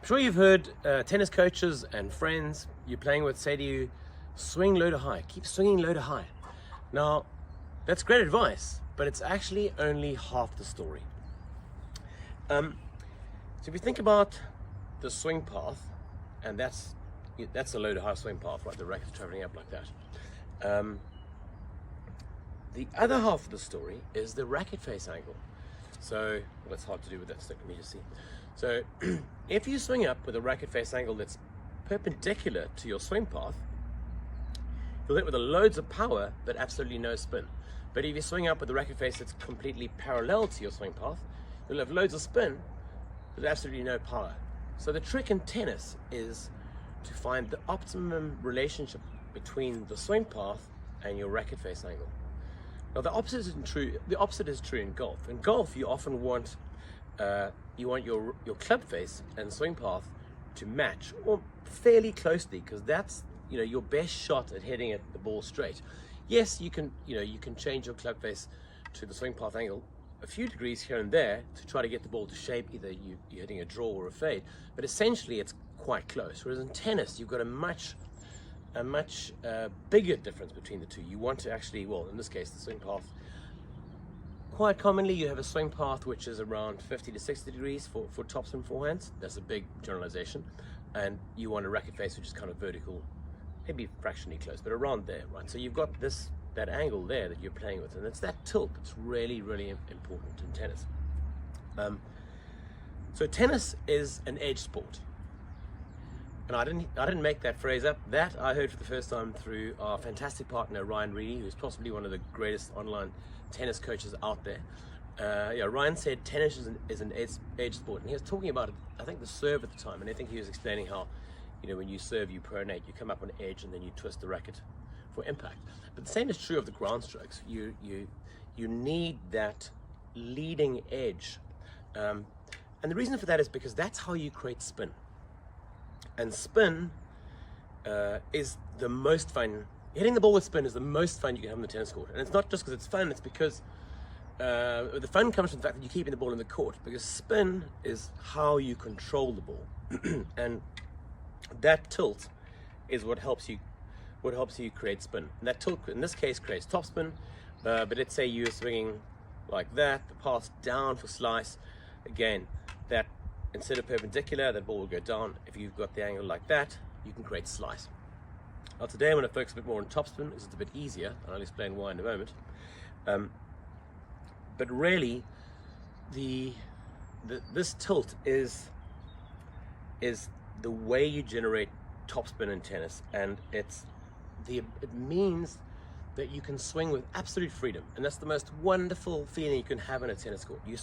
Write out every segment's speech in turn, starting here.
sure you've heard tennis coaches and friends you're playing with say to you, swing low to high, keep swinging low to high. Now, that's great advice, but it's actually only half the story. So if you think about the swing path, and that's a low to high swing path, right? The racket's traveling up like that. The other half of the story is the racket face angle. So, well, it's hard to do with that stick, let me just see. So, if you swing up with a racket face angle that's perpendicular to your swing path, you'll hit with loads of power, but absolutely no spin. But if you swing up with a racket face that's completely parallel to your swing path, you'll have loads of spin, but absolutely no power. So the trick in tennis is to find the optimum relationship between the swing path and your racket face angle. Now the opposite isn't true. The opposite is true in golf. In golf, you often want your club face and swing path to match, or fairly closely, because that's your best shot at hitting the ball straight. Yes, you can change your club face to the swing path angle a few degrees here and there to try to get the ball to shape, either you're hitting a draw or a fade, but essentially it's quite close. Whereas in tennis, you've got a much bigger difference between the two. You want to actually, well, in this case, the swing path, quite commonly you have a swing path which is around 50 to 60 degrees for topspin forehands. That's a big generalization. And you want a racket face which is kind of vertical, maybe fractionally close, but around there, right? So you've got that angle there that you're playing with, and it's that tilt that's really, really important in tennis. So tennis is an edge sport. And I didn't make that phrase up. That I heard for the first time through our fantastic partner, Ryan Reedy, who's possibly one of the greatest online tennis coaches out there. Ryan said tennis is an edge sport. And he was talking about, I think, the serve at the time. And I think he was explaining how, when you serve, you pronate, you come up on edge and then you twist the racket for impact. But the same is true of the ground strokes. You need that leading edge. And the reason for that is because that's how you create spin. And spin is the most fun. Hitting the ball with spin is the most fun you can have on the tennis court. And it's not just because it's fun, it's because the fun comes from the fact that you're keeping the ball in the court. Because spin is how you control the ball. And that tilt is what helps you create spin. And that tilt, in this case, creates topspin. But let's say you're swinging like that, the path down for slice. Again, that instead of perpendicular, that ball will go down. If you've got the angle like that, you can create slice. Now today I'm going to focus a bit more on topspin because it's a bit easier, and I'll explain why in a moment. But really, this tilt is the way you generate topspin in tennis, and it means that you can swing with absolute freedom, and that's the most wonderful feeling you can have in a tennis court. You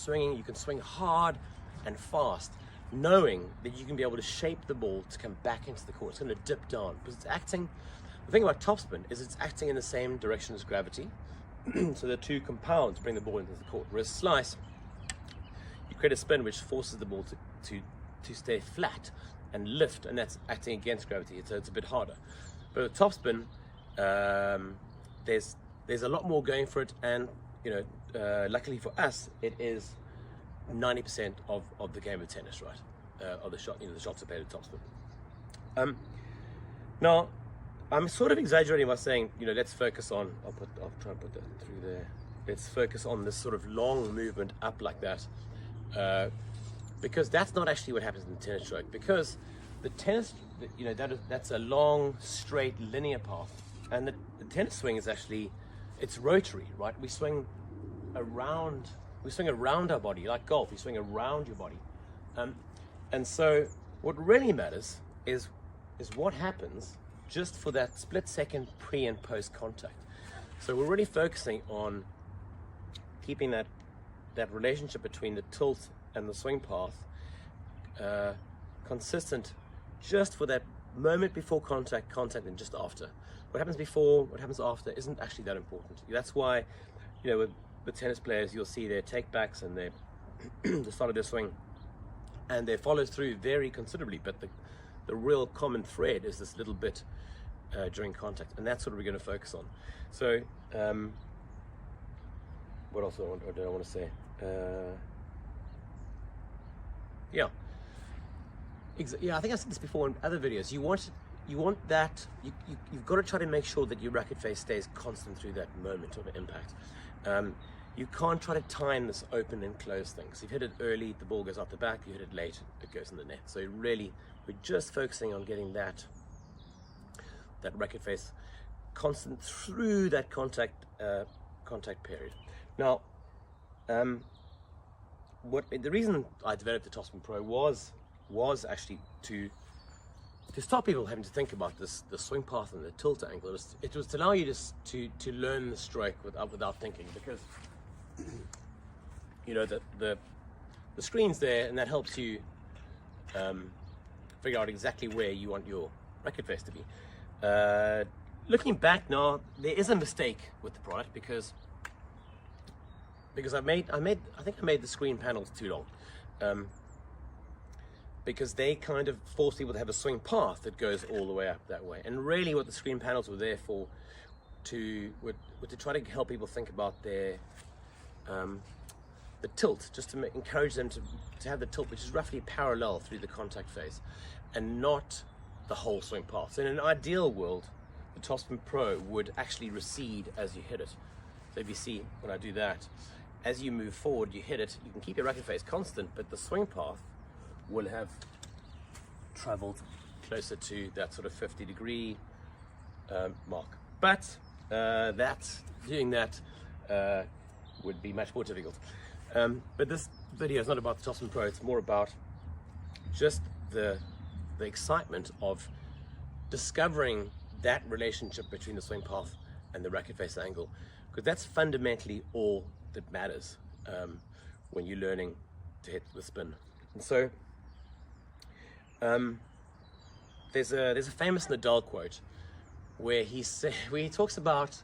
can swing hard and fast, knowing that you can be able to shape the ball to come back into the court. It's going to dip down because it's acting. The thing about topspin is it's acting in the same direction as gravity. So the two compounds bring the ball into the court. Whereas slice, you create a spin which forces the ball to stay flat and lift, and that's acting against gravity. It's a bit harder. But with topspin, there's a lot more going for it, and luckily for us, it is 90% of the game of tennis, right? Of the shot, the shots are played at topspin. Now, I'm sort of exaggerating by saying, let's focus on. I'll try and put that through there. Let's focus on this sort of long movement up like that, because that's not actually what happens in the tennis stroke. Because the tennis, that's a long, straight, linear path, and the tennis swing is actually, it's rotary, right? We swing around our body, like golf. You swing around your body, and so what really matters is what happens just for that split second pre and post contact. So we're really focusing on keeping that relationship between the tilt and the swing path consistent, just for that moment before contact, and just after. What happens before, what happens after isn't actually that important. That's why, with tennis players, you'll see their takebacks and the start of their swing, and their follows through vary considerably, but the real common thread is this little bit during contact, and that's what we're going to focus on. So what else did I want to say? Yeah, I think I said this before in other videos. You've got to try to make sure that your racket face stays constant through that moment of impact. You can't try to time this open and close thing. So if you hit it early, the ball goes out the back. You hit it late, it goes in the net. So really, we're just focusing on getting that racket face constant through that contact period. Now, the reason I developed the TopspinPro was actually to stop people having to think about the swing path and the tilt angle. It was to allow you to learn the stroke without thinking, because you know the screen's there, and that helps you figure out exactly where you want your racket face to be. Looking back now, there is a mistake with the product because I think I made the screen panels too long. Because they kind of force people to have a swing path that goes all the way up that way. And really what the screen panels were there for to try to help people think about their the tilt, just to encourage them to have the tilt, which is roughly parallel through the contact phase and not the whole swing path. So in an ideal world, the TopspinPro would actually recede as you hit it. So if you see when I do that, as you move forward, you hit it, you can keep your racket face constant, but the swing path will have traveled closer to that sort of 50-degree mark. But doing that would be much more difficult. But this video is not about the TopspinPro, it's more about just the excitement of discovering that relationship between the swing path and the racket face angle, because that's fundamentally all that matters when you're learning to hit the spin. And so there's a famous Nadal quote where he talks about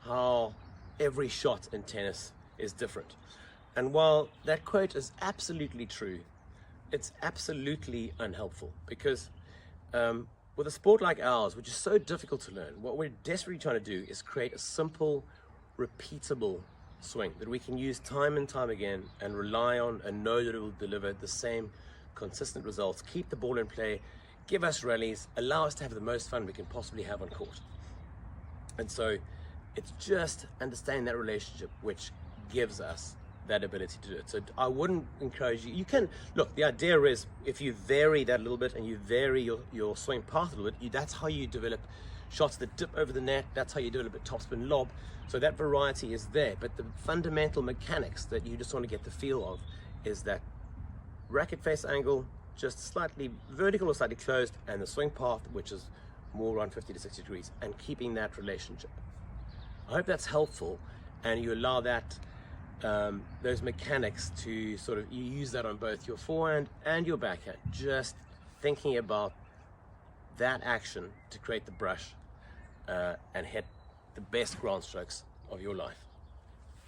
how every shot in tennis is different. And while that quote is absolutely true, it's absolutely unhelpful, because with a sport like ours, which is so difficult to learn, what we're desperately trying to do is create a simple, repeatable swing that we can use time and time again and rely on and know that it will deliver the same consistent results, keep the ball in play, give us rallies, allow us to have the most fun we can possibly have on court. And so it's just understanding that relationship which gives us that ability to do it. So I wouldn't encourage you. You can look, the idea is if you vary that a little bit and you vary your swing path a little bit, that's how you develop shots that dip over the net. That's how you develop a topspin lob. So that variety is there, but the fundamental mechanics that you just want to get the feel of is that racket face angle just slightly vertical or slightly closed, and the swing path which is more around 50 to 60 degrees, and keeping that relationship. I hope that's helpful, and you allow that those mechanics to sort of, you use that on both your forehand and your backhand, just thinking about that action to create the brush and hit the best ground strokes of your life.